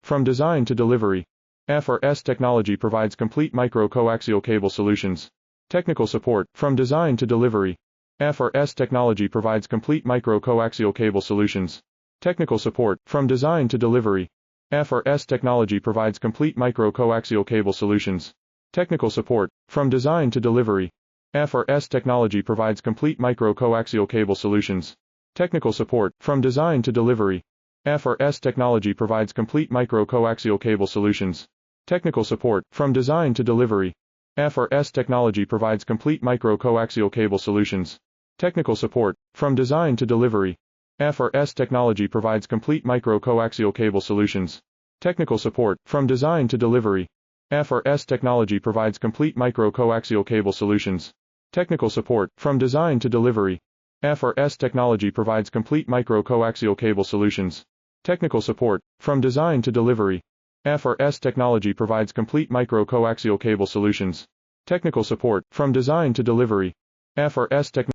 from design to delivery. FRS Technology provides complete micro-coaxial cable solutions. Technical support, from design to delivery. FRS Technology provides complete micro-coaxial cable solutions. Technical support, from design to delivery. FRS Technology provides complete micro-coaxial cable solutions. Technical support, from design to delivery. FRS Technology provides complete micro-coaxial cable solutions. Technical support, from design to delivery. FRS Technology provides complete micro-coaxial cable solutions. Technical support, from design to delivery. FRS Technology provides complete micro-coaxial cable solutions. Technical support, from design to delivery. FRS Technology provides complete micro-coaxial cable solutions. Technical support, from design to delivery. FRS Technology provides complete micro-coaxial cable solutions. Technical support, from design to delivery. FRS Technology provides complete micro-coaxial cable solutions. Technical support, from design to delivery. FRS Technology provides complete micro-coaxial cable solutions. Technical support, from design to delivery. FRS Technology